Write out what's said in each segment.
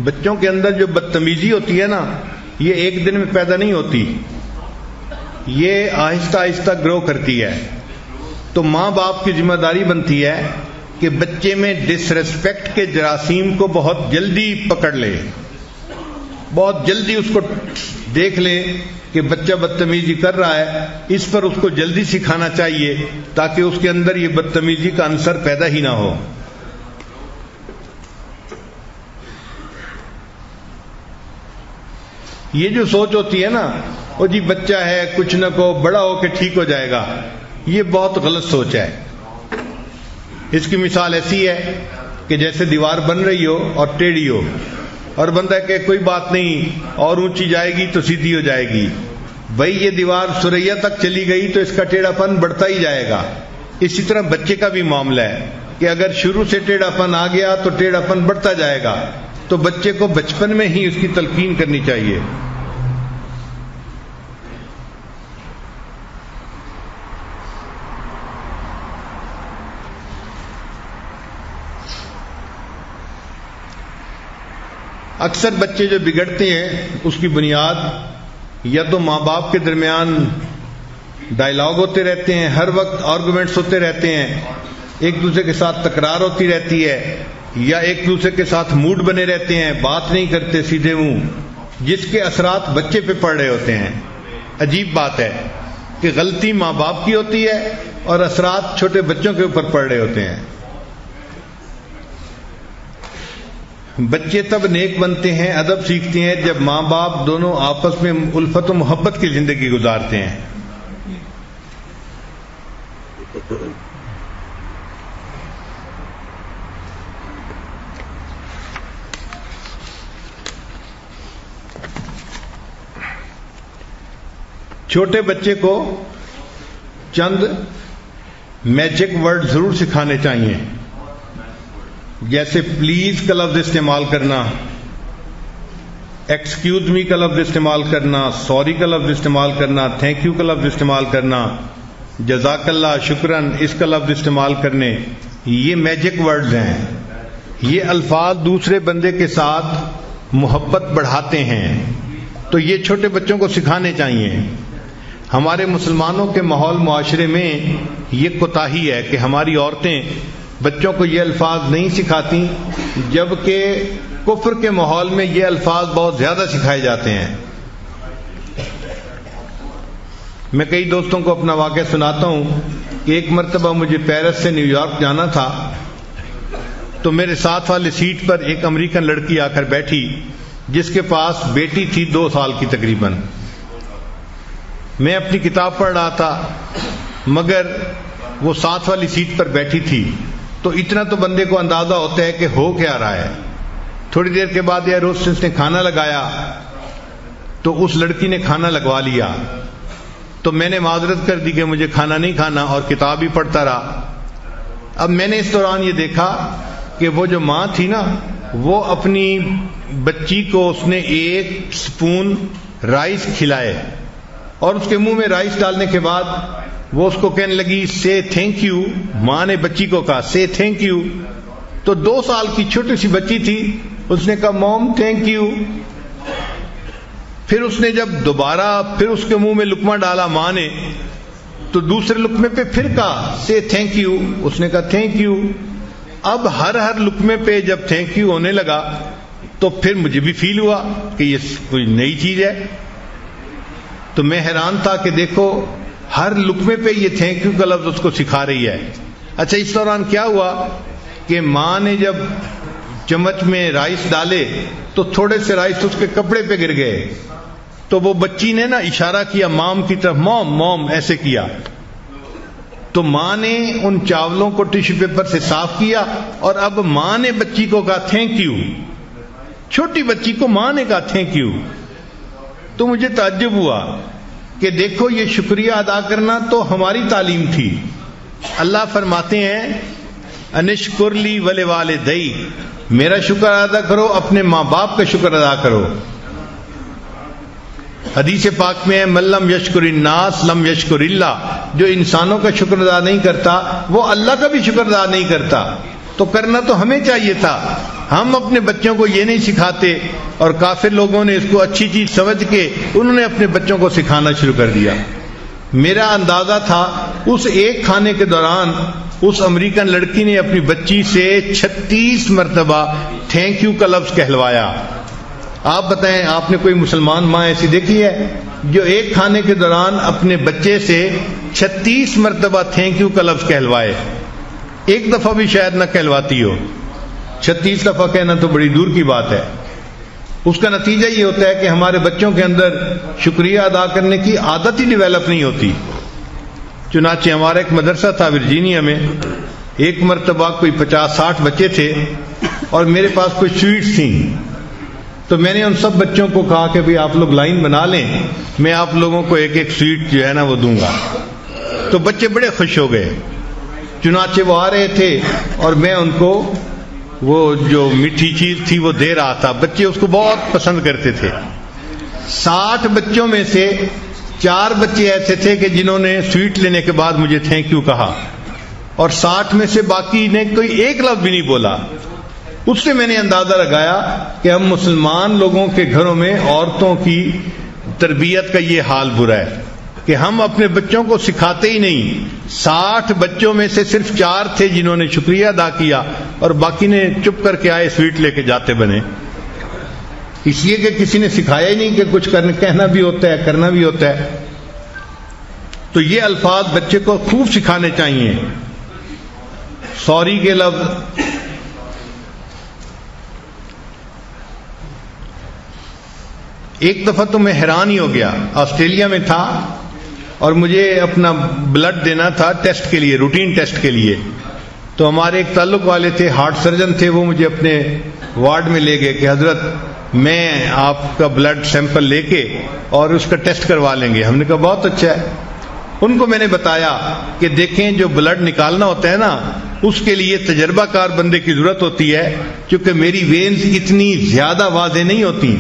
بچوں کے اندر جو بدتمیزی ہوتی ہے نا، یہ ایک دن میں پیدا نہیں ہوتی، یہ آہستہ آہستہ گرو کرتی ہے. تو ماں باپ کی ذمہ داری بنتی ہے کہ بچے میں ڈس ریسپیکٹ کے جراثیم کو بہت جلدی پکڑ لے، بہت جلدی اس کو دیکھ لے کہ بچہ بدتمیزی کر رہا ہے، اس پر اس کو جلدی سکھانا چاہیے تاکہ اس کے اندر یہ بدتمیزی کا عنصر پیدا ہی نہ ہو. یہ جو سوچ ہوتی ہے نا، وہ جی بچہ ہے کچھ نہ کو بڑا ہو کے ٹھیک ہو جائے گا، یہ بہت غلط سوچ ہے. اس کی مثال ایسی ہے کہ جیسے دیوار بن رہی ہو اور ٹیڑھی ہو، اور بندہ کہ کوئی بات نہیں اور اونچی جائے گی تو سیدھی ہو جائے گی. بھائی یہ دیوار سریا تک چلی گئی تو اس کا ٹیڑھا پن بڑھتا ہی جائے گا. اسی طرح بچے کا بھی معاملہ ہے کہ اگر شروع سے ٹیڑھا پن آ گیا تو ٹیڑھا پن بڑھتا جائے گا. تو بچے کو بچپن میں ہی اس کی تلقین کرنی چاہیے. اکثر بچے جو بگڑتے ہیں اس کی بنیاد یا تو ماں باپ کے درمیان ڈائلاگ ہوتے رہتے ہیں، ہر وقت آرگومنٹس ہوتے رہتے ہیں، ایک دوسرے کے ساتھ تکرار ہوتی رہتی ہے، یا ایک دوسرے کے ساتھ موڈ بنے رہتے ہیں، بات نہیں کرتے سیدھے منہ، جس کے اثرات بچے پہ پڑ رہے ہوتے ہیں. عجیب بات ہے کہ غلطی ماں باپ کی ہوتی ہے اور اثرات چھوٹے بچوں کے اوپر پڑ رہے ہوتے ہیں. بچے تب نیک بنتے ہیں، ادب سیکھتے ہیں جب ماں باپ دونوں آپس میں الفت و محبت کی زندگی گزارتے ہیں. چھوٹے بچے کو چند میجک ورڈ ضرور سکھانے چاہیے، جیسے پلیز کا لفظ استعمال کرنا، ایکسکیوز می کا لفظ استعمال کرنا، سوری کا لفظ استعمال کرنا، تھینک یو کا لفظ استعمال کرنا، جزاک اللہ، شکرن، اس کا لفظ استعمال کرنے. یہ میجک ورڈز ہیں. یہ الفاظ دوسرے بندے کے ساتھ محبت بڑھاتے ہیں، تو یہ چھوٹے بچوں کو سکھانے چاہیے. ہمارے مسلمانوں کے ماحول معاشرے میں یہ کوتاہی ہے کہ ہماری عورتیں بچوں کو یہ الفاظ نہیں سکھاتی، جبکہ کفر کے ماحول میں یہ الفاظ بہت زیادہ سکھائے جاتے ہیں. میں کئی دوستوں کو اپنا واقعہ سناتا ہوں کہ ایک مرتبہ مجھے پیرس سے نیو یارک جانا تھا، تو میرے ساتھ والی سیٹ پر ایک امریکن لڑکی آ کر بیٹھی جس کے پاس بیٹی تھی 2 سال کی تقریباً. میں اپنی کتاب پڑھ رہا تھا مگر وہ ساتھ والی سیٹ پر بیٹھی تھی، تو اتنا تو بندے کو اندازہ ہوتا ہے کہ ہو کیا رہا ہے. تھوڑی دیر کے بعد ایئر ہوسٹس نے کھانا لگایا تو اس لڑکی نے کھانا لگوا لیا. تو میں نے معذرت کر دی کہ مجھے کھانا نہیں کھانا اور کتاب ہی پڑھتا رہا. اب میں نے اس دوران یہ دیکھا کہ وہ جو ماں تھی نا، وہ اپنی بچی کو اس نے 1 سپون رائس کھلائے، اور اس کے منہ میں رائس ڈالنے کے بعد وہ اس کو کہنے لگی سے تھینک یو. ماں نے بچی کو کہا سے تھینک یو. تو 2 سال کی چھوٹی سی بچی تھی، اس نے کہا موم تھینک یو. پھر اس نے جب دوبارہ پھر اس کے منہ میں لقمہ ڈالا ماں نے، تو دوسرے لقمے پہ پھر کہا سے تھینک یو. اس نے کہا تھینک یو. اب ہر لقمے پہ جب تھینک یو ہونے لگا تو پھر مجھے بھی فیل ہوا کہ یہ کوئی نئی چیز ہے. تو میں حیران تھا کہ دیکھو ہر لقمے پہ یہ تھینک یو کا لفظ اس کو سکھا رہی ہے. اچھا، اس دوران کیا ہوا کہ ماں نے جب چمچ میں رائس ڈالے تو تھوڑے سے رائس اس کے کپڑے پہ گر گئے. تو وہ بچی نے نا اشارہ کیا مام کی طرف، موم موم ایسے کیا. تو ماں نے ان چاولوں کو ٹیشو پیپر سے صاف کیا، اور اب ماں نے بچی کو کہا تھینک یو. چھوٹی بچی کو ماں نے کہا تھینک یو. تو مجھے تعجب ہوا کہ دیکھو یہ شکریہ ادا کرنا تو ہماری تعلیم تھی. اللہ فرماتے ہیں انشکر لی ولوالدی، میرا شکر ادا کرو، اپنے ماں باپ کا شکر ادا کرو. حدیث پاک میں ہے من لم یشکر الناس لم یشکر اللہ، جو انسانوں کا شکر ادا نہیں کرتا وہ اللہ کا بھی شکر ادا نہیں کرتا. تو کرنا تو ہمیں چاہیے تھا. ہم اپنے بچوں کو یہ نہیں سکھاتے، اور کافر لوگوں نے اس کو اچھی چیز سمجھ کے انہوں نے اپنے بچوں کو سکھانا شروع کر دیا۔ میرا اندازہ تھا اس ایک کھانے کے دوران اس امریکن لڑکی نے اپنی بچی سے 36 مرتبہ تھینک یو کا لفظ کہلوایا۔ آپ بتائیں، آپ نے کوئی مسلمان ماں ایسی دیکھی ہے جو ایک کھانے کے دوران اپنے بچے سے 36 مرتبہ تھینک یو کا لفظ کہلوائے؟ ایک دفعہ بھی شاید نہ کہلواتی ہو، 36 دفعہ کہنا تو بڑی دور کی بات ہے۔ اس کا نتیجہ یہ ہوتا ہے کہ ہمارے بچوں کے اندر شکریہ ادا کرنے کی عادت ہی ڈیولپ نہیں ہوتی۔ چنانچہ ہمارا ایک مدرسہ تھا ورجینیا میں، ایک مرتبہ کوئی 50-60 بچے تھے اور میرے پاس کوئی سویٹس تھیں، تو میں نے ان سب بچوں کو کہا کہ بھئی آپ لوگ لائن بنا لیں، میں آپ لوگوں کو ایک ایک سویٹ جو ہے نا وہ دوں گا۔ تو بچے بڑے خوش ہو گئے، چنانچہ وہ آ رہے تھے اور میں ان کو وہ جو میٹھی چیز تھی وہ دے رہا تھا۔ بچے اس کو بہت پسند کرتے تھے۔ 60 بچوں میں سے 4 بچے ایسے تھے کہ جنہوں نے سویٹ لینے کے بعد مجھے تھینک یو کہا، اور 60 میں سے باقی نے کوئی ایک لفظ بھی نہیں بولا۔ اس سے میں نے اندازہ لگایا کہ ہم مسلمان لوگوں کے گھروں میں عورتوں کی تربیت کا یہ حال برا ہے کہ ہم اپنے بچوں کو سکھاتے ہی نہیں۔ 60 بچوں میں سے صرف 4 تھے جنہوں نے شکریہ ادا کیا، اور باقی نے چپ کر کے آئے سویٹ لے کے جاتے بنے، اس لیے کہ کسی نے سکھایا ہی نہیں کہ کچھ کہنا بھی ہوتا ہے، کرنا بھی ہوتا ہے۔ تو یہ الفاظ بچے کو خوب سکھانے چاہیے۔ سوری کے لفظ، ایک دفعہ تو میں حیران ہی ہو گیا، آسٹریلیا میں تھا اور مجھے اپنا بلڈ دینا تھا ٹیسٹ کے لیے، روٹین ٹیسٹ کے لیے۔ تو ہمارے ایک تعلق والے تھے، ہارٹ سرجن تھے، وہ مجھے اپنے وارڈ میں لے گئے کہ حضرت میں آپ کا بلڈ سیمپل لے کے اور اس کا ٹیسٹ کروا لیں گے۔ ہم نے کہا بہت اچھا ہے۔ ان کو میں نے بتایا کہ دیکھیں جو بلڈ نکالنا ہوتا ہے نا، اس کے لیے تجربہ کار بندے کی ضرورت ہوتی ہے، کیونکہ میری وینز اتنی زیادہ واضح نہیں ہوتی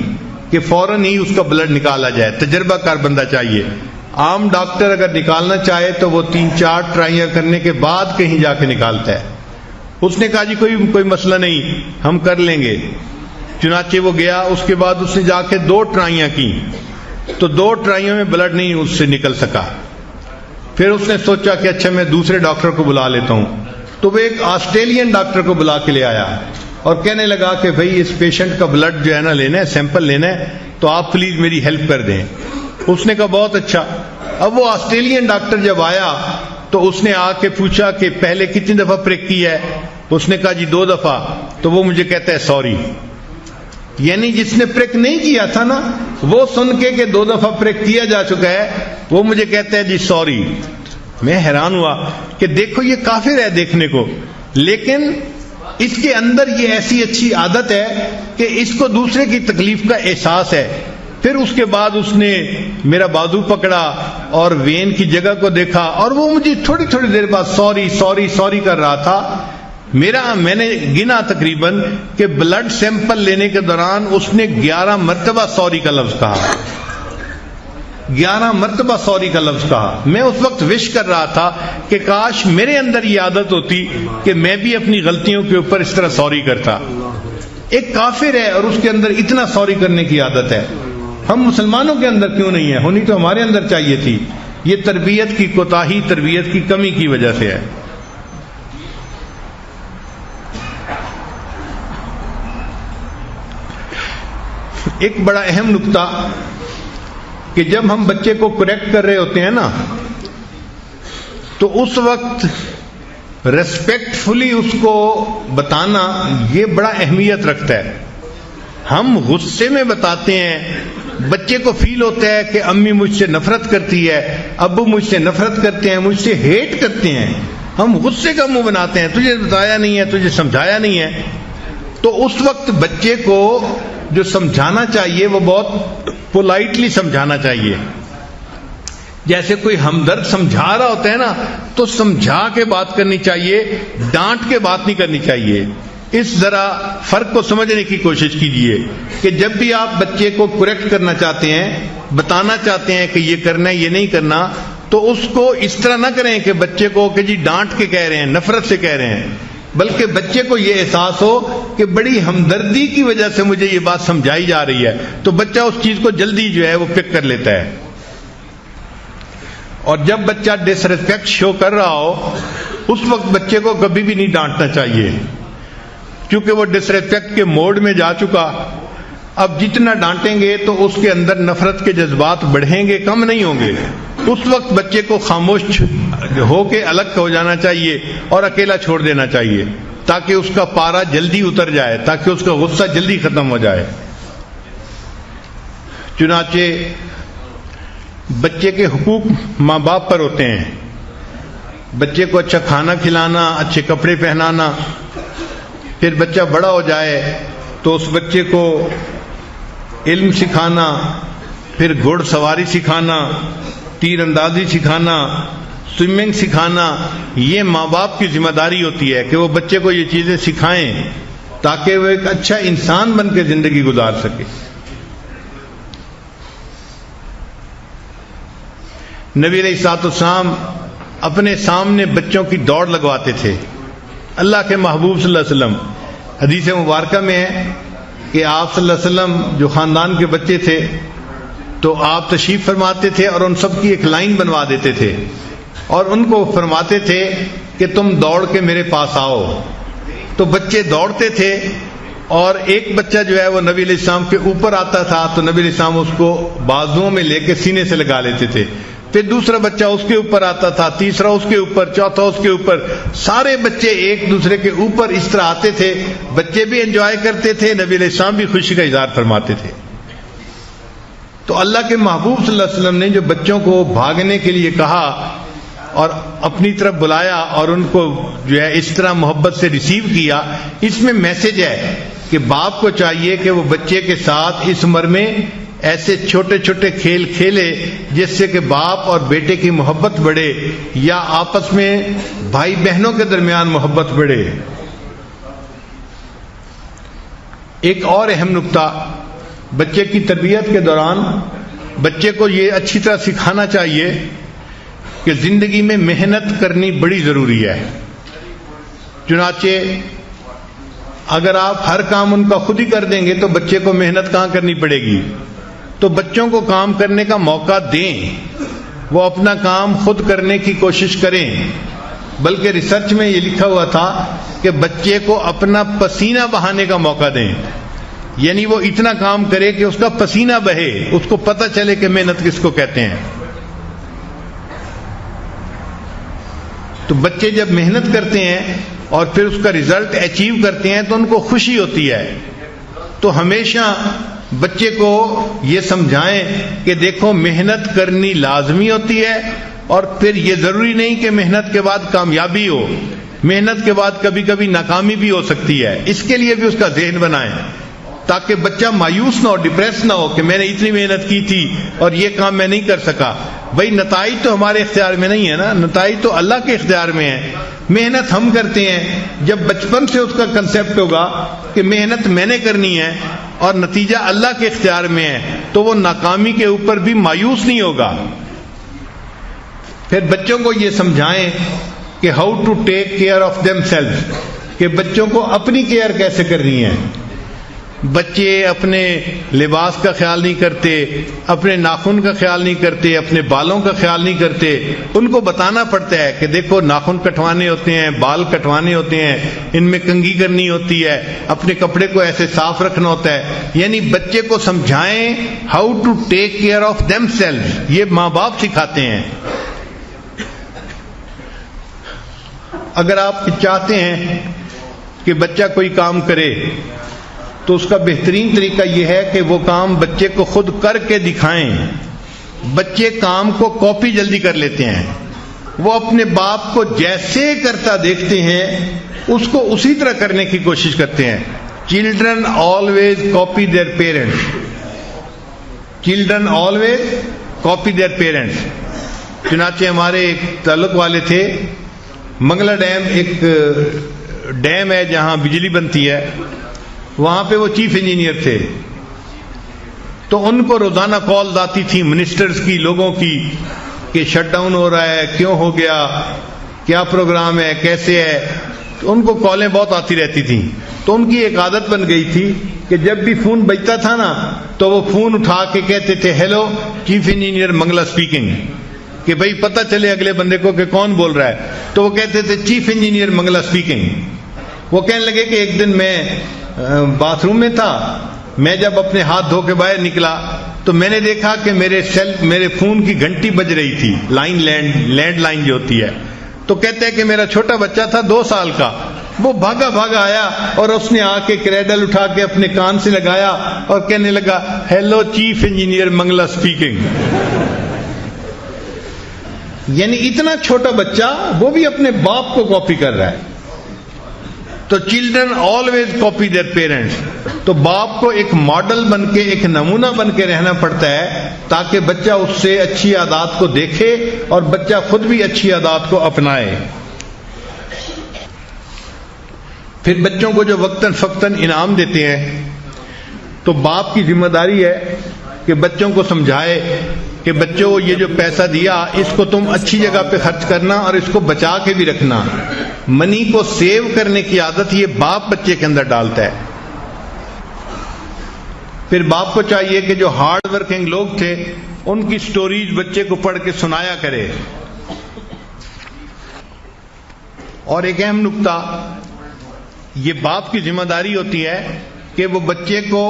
کہ فوراً ہی اس کا بلڈ نکالا جائے، تجربہ کار بندہ چاہیے۔ عام ڈاکٹر اگر نکالنا چاہے تو وہ 3-4 ٹرائیاں کرنے کے بعد کہیں جا کے نکالتا ہے۔ اس نے کہا جی کوئی مسئلہ نہیں، ہم کر لیں گے۔ چنانچہ وہ گیا، اس کے بعد اس نے جا کے 2 ٹرائیاں کی، تو 2 ٹرائیوں میں بلڈ نہیں اس سے نکل سکا۔ پھر اس نے سوچا کہ اچھا میں دوسرے ڈاکٹر کو بلا لیتا ہوں، تو وہ ایک آسٹریلین ڈاکٹر کو بلا کے لے آیا اور کہنے لگا کہ بھئی اس پیشنٹ کا بلڈ جو ہے نا لینا ہے، سیمپل لینا ہے، تو آپ پلیز میری ہیلپ کر دیں۔ اس نے کہا بہت اچھا۔ اب وہ آسٹریلین ڈاکٹر جب آیا تو اس نے آ کے پوچھا کہ پہلے کتنی دفعہ پریک کی ہے؟ اس نے کہا جی 2 دفعہ۔ تو وہ مجھے کہتا ہے سوری، یعنی جس نے پریک نہیں کیا تھا نا، وہ سن کے کہ 2 دفعہ پریک کیا جا چکا ہے، وہ مجھے کہتا ہے جی سوری۔ میں حیران ہوا کہ دیکھو یہ کافر ہے دیکھنے کو، لیکن اس کے اندر یہ ایسی اچھی عادت ہے کہ اس کو دوسرے کی تکلیف کا احساس ہے۔ پھر اس کے بعد اس نے میرا بازو پکڑا اور وین کی جگہ کو دیکھا، اور وہ مجھے تھوڑی تھوڑی دیر بعد سوری سوری سوری کر رہا تھا۔ میں نے گنا تقریباً کہ بلڈ سیمپل لینے کے دوران اس نے 11 مرتبہ سوری کا لفظ کہا، 11 مرتبہ سوری کا لفظ کہا۔ میں اس وقت وش کر رہا تھا کہ کاش میرے اندر یہ عادت ہوتی کہ میں بھی اپنی غلطیوں کے اوپر اس طرح سوری کرتا۔ ایک کافر ہے اور اس کے اندر اتنا سوری کرنے کی عادت ہے، ہم مسلمانوں کے اندر کیوں نہیں ہے؟ ہونی تو ہمارے اندر چاہیے تھی۔ یہ تربیت کی کوتاہی، تربیت کی کمی کی وجہ سے ہے۔ ایک بڑا اہم نقطہ کہ جب ہم بچے کو کریکٹ کر رہے ہوتے ہیں نا، تو اس وقت ریسپیکٹ فلی اس کو بتانا یہ بڑا اہمیت رکھتا ہے۔ ہم غصے میں بتاتے ہیں، بچے کو فیل ہوتا ہے کہ امی مجھ سے نفرت کرتی ہے، ابو مجھ سے نفرت کرتے ہیں، مجھ سے ہیٹ کرتے ہیں، ہم غصے کا منہ بناتے ہیں، تجھے بتایا نہیں ہے، تجھے سمجھایا نہیں ہے۔ تو اس وقت بچے کو جو سمجھانا چاہیے وہ بہت پولائٹلی سمجھانا چاہیے۔ جیسے کوئی ہمدرد سمجھا رہا ہوتا ہے نا، تو سمجھا کے بات کرنی چاہیے، ڈانٹ کے بات نہیں کرنی چاہیے۔ اس ذرا فرق کو سمجھنے کی کوشش کیجئے کہ جب بھی آپ بچے کو کریکٹ کرنا چاہتے ہیں، بتانا چاہتے ہیں کہ یہ کرنا ہے یہ نہیں کرنا، تو اس کو اس طرح نہ کریں کہ بچے کو کہ جی ڈانٹ کے کہہ رہے ہیں، نفرت سے کہہ رہے ہیں۔ بلکہ بچے کو یہ احساس ہو کہ بڑی ہمدردی کی وجہ سے مجھے یہ بات سمجھائی جا رہی ہے، تو بچہ اس چیز کو جلدی جو ہے وہ پک کر لیتا ہے. اور جب بچہ ڈس ریسپیکٹ شو کر رہا ہو اس وقت بچے کو کبھی بھی نہیں ڈانٹنا چاہیے، کیونکہ وہ ڈس ریسپیکٹ کے موڈ میں جا چکا. اب جتنا ڈانٹیں گے تو اس کے اندر نفرت کے جذبات بڑھیں گے، کم نہیں ہوں گے. اس وقت بچے کو خاموش ہو کے الگ ہو جانا چاہیے اور اکیلا چھوڑ دینا چاہیے، تاکہ اس کا پارا جلدی اتر جائے، تاکہ اس کا غصہ جلدی ختم ہو جائے. چنانچہ بچے کے حقوق ماں باپ پر ہوتے ہیں. بچے کو اچھا کھانا کھلانا، اچھے کپڑے پہنانا. پھر بچہ بڑا ہو جائے تو اس بچے کو علم سکھانا، پھر گھوڑ سواری سکھانا، تیر اندازی سکھانا، سوئمنگ سکھانا. یہ ماں باپ کی ذمہ داری ہوتی ہے کہ وہ بچے کو یہ چیزیں سکھائیں تاکہ وہ ایک اچھا انسان بن کے زندگی گزار سکے. نبی علیہ الصلوۃ والسلام اپنے سامنے بچوں کی دوڑ لگواتے تھے. اللہ کے محبوب صلی اللہ علیہ وسلم، حدیث مبارکہ میں ہے کہ آپ صلی اللہ علیہ وسلم جو خاندان کے بچے تھے تو آپ تشریف فرماتے تھے اور ان سب کی ایک لائن بنوا دیتے تھے اور ان کو فرماتے تھے کہ تم دوڑ کے میرے پاس آؤ. تو بچے دوڑتے تھے اور ایک بچہ جو ہے وہ نبی علیہ السلام کے اوپر آتا تھا تو نبی علیہ السلام اس کو بازوؤں میں لے کے سینے سے لگا لیتے تھے. پھر دوسرا بچہ اس کے اوپر آتا تھا، تیسرا اس کے اوپر، چوتھا اس کے اوپر. سارے بچے ایک دوسرے کے اوپر اس طرح آتے تھے. بچے بھی انجوائے کرتے تھے، نبی علیہ السلام بھی خوشی کا اظہار فرماتے تھے. تو اللہ کے محبوب صلی اللہ علیہ وسلم نے جو بچوں کو بھاگنے کے لیے کہا اور اپنی طرف بلایا اور ان کو جو ہے اس طرح محبت سے ریسیو کیا، اس میں میسج ہے کہ باپ کو چاہیے کہ وہ بچے کے ساتھ اس عمر میں ایسے چھوٹے چھوٹے کھیل کھیلے جس سے کہ باپ اور بیٹے کی محبت بڑھے یا آپس میں بھائی بہنوں کے درمیان محبت بڑھے. ایک اور اہم نقطہ، بچے کی تربیت کے دوران بچے کو یہ اچھی طرح سکھانا چاہیے کہ زندگی میں محنت کرنی بڑی ضروری ہے. چنانچہ اگر آپ ہر کام ان کا خود ہی کر دیں گے تو بچے کو محنت کہاں کرنی پڑے گی. تو بچوں کو کام کرنے کا موقع دیں، وہ اپنا کام خود کرنے کی کوشش کریں. بلکہ ریسرچ میں یہ لکھا ہوا تھا کہ بچے کو اپنا پسینہ بہانے کا موقع دیں، یعنی وہ اتنا کام کرے کہ اس کا پسینہ بہے، اس کو پتہ چلے کہ محنت کس کو کہتے ہیں. تو بچے جب محنت کرتے ہیں اور پھر اس کا رزلٹ اچیو کرتے ہیں تو ان کو خوشی ہوتی ہے. تو ہمیشہ بچے کو یہ سمجھائیں کہ دیکھو محنت کرنی لازمی ہوتی ہے اور پھر یہ ضروری نہیں کہ محنت کے بعد کامیابی ہو، محنت کے بعد کبھی کبھی ناکامی بھی ہو سکتی ہے. اس کے لیے بھی اس کا ذہن بنائیں تاکہ بچہ مایوس نہ ہو، ڈپریس نہ ہو کہ میں نے اتنی محنت کی تھی اور یہ کام میں نہیں کر سکا. بھائی نتائج تو ہمارے اختیار میں نہیں ہے نا، نتائج تو اللہ کے اختیار میں ہے. محنت ہم کرتے ہیں. جب بچپن سے اس کا کنسیپٹ ہوگا کہ محنت میں نے کرنی ہے اور نتیجہ اللہ کے اختیار میں ہے تو وہ ناکامی کے اوپر بھی مایوس نہیں ہوگا. پھر بچوں کو یہ سمجھائیں کہ how to take care of themselves, کہ بچوں کو اپنی کیئر کیسے کرنی ہے. بچے اپنے لباس کا خیال نہیں کرتے، اپنے ناخن کا خیال نہیں کرتے، اپنے بالوں کا خیال نہیں کرتے. ان کو بتانا پڑتا ہے کہ دیکھو ناخن کٹوانے ہوتے ہیں، بال کٹوانے ہوتے ہیں، ان میں کنگھی کرنی ہوتی ہے، اپنے کپڑے کو ایسے صاف رکھنا ہوتا ہے. یعنی بچے کو سمجھائیں how to take care of themselves. یہ ماں باپ سکھاتے ہیں. اگر آپ چاہتے ہیں کہ بچہ کوئی کام کرے تو اس کا بہترین طریقہ یہ ہے کہ وہ کام بچے کو خود کر کے دکھائیں. بچے کام کو کاپی جلدی کر لیتے ہیں، وہ اپنے باپ کو جیسے کرتا دیکھتے ہیں اس کو اسی طرح کرنے کی کوشش کرتے ہیں. Children always copy their parents. Children always copy their parents. چنانچہ ہمارے ایک تعلق والے تھے، منگلا ڈیم ایک ڈیم ہے جہاں بجلی بنتی ہے، وہاں پہ وہ چیف انجینئر تھے. تو ان کو روزانہ کالز آتی تھیں منسٹرز کی، لوگوں کی، کہ شٹ ڈاؤن ہو رہا ہے، کیوں ہو گیا، کیا پروگرام ہے، کیسے ہے. ان کو کالیں بہت آتی رہتی تھیں، تو ان کی ایک عادت بن گئی تھی کہ جب بھی فون بجتا تھا نا تو وہ فون اٹھا کے کہتے تھے hello chief engineer Mangla speaking, کہ بھئی پتہ چلے اگلے بندے کو کہ کون بول رہا ہے، تو وہ کہتے تھے چیف انجینئر منگلا اسپیکنگ۔ وہ کہنے لگے کہ ایک دن میں باتھ روم میں تھا، میں جب اپنے ہاتھ دھو کے باہر نکلا تو میں نے دیکھا کہ میرے فون کی گھنٹی بج رہی تھی، لینڈ لائن جو ہوتی ہے، تو کہتے ہیں کہ میرا چھوٹا بچہ تھا 2 سال کا، وہ بھاگا بھاگا آیا اور اس نے آ کے کریڈل اٹھا کے اپنے کان سے لگایا اور کہنے لگا hello chief engineer Mangla speaking. یعنی اتنا چھوٹا بچہ وہ بھی اپنے باپ کو کاپی کر رہا ہے۔ تو children always copy their parents, تو باپ کو ایک ماڈل بن کے، ایک نمونہ بن کے رہنا پڑتا ہے تاکہ بچہ اس سے اچھی عادات کو دیکھے اور بچہ خود بھی اچھی عادات کو اپنائے۔ پھر بچوں کو جو وقتاً فوقتاً انعام دیتے ہیں تو باپ کی ذمہ داری ہے کہ بچوں کو سمجھائے کہ بچوں یہ جو پیسہ دیا اس کو تم اچھی جگہ پہ خرچ کرنا اور اس کو بچا کے بھی رکھنا۔ منی کو سیو کرنے کی عادت یہ باپ بچے کے اندر ڈالتا ہے۔ پھر باپ کو چاہیے کہ جو ہارڈ ورکنگ لوگ تھے ان کی سٹوریز بچے کو پڑھ کے سنایا کرے۔ اور ایک اہم نکتہ، یہ باپ کی ذمہ داری ہوتی ہے کہ وہ بچے کو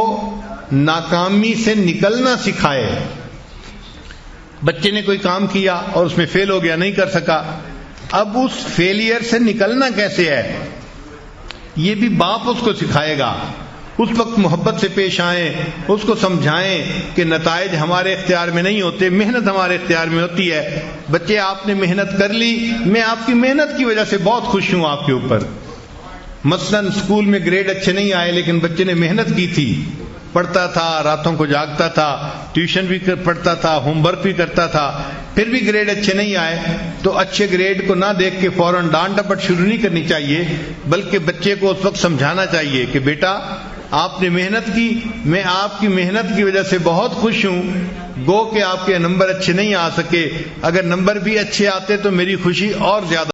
ناکامی سے نکلنا سکھائے۔ بچے نے کوئی کام کیا اور اس میں فیل ہو گیا، نہیں کر سکا، اب اس فیلئر سے نکلنا کیسے ہے یہ بھی باپ اس کو سکھائے گا۔ اس وقت محبت سے پیش آئیں، اس کو سمجھائیں کہ نتائج ہمارے اختیار میں نہیں ہوتے، محنت ہمارے اختیار میں ہوتی ہے۔ بچے آپ نے محنت کر لی، میں آپ کی محنت کی وجہ سے بہت خوش ہوں آپ کے اوپر۔ مثلاً اسکول میں گریڈ اچھے نہیں آئے لیکن بچے نے محنت کی تھی، پڑھتا تھا، راتوں کو جاگتا تھا، ٹیوشن بھی پڑھتا تھا، ہوم ورک بھی کرتا تھا، پھر بھی گریڈ اچھے نہیں آئے تو اچھے گریڈ کو نہ دیکھ کے فوراً ڈانٹ ڈپٹ شروع نہیں کرنی چاہیے، بلکہ بچے کو اس وقت سمجھانا چاہیے کہ بیٹا آپ نے محنت کی، میں آپ کی محنت کی وجہ سے بہت خوش ہوں، گو کہ آپ کے نمبر اچھے نہیں آ سکے، اگر نمبر بھی اچھے آتے تو میری خوشی اور زیادہ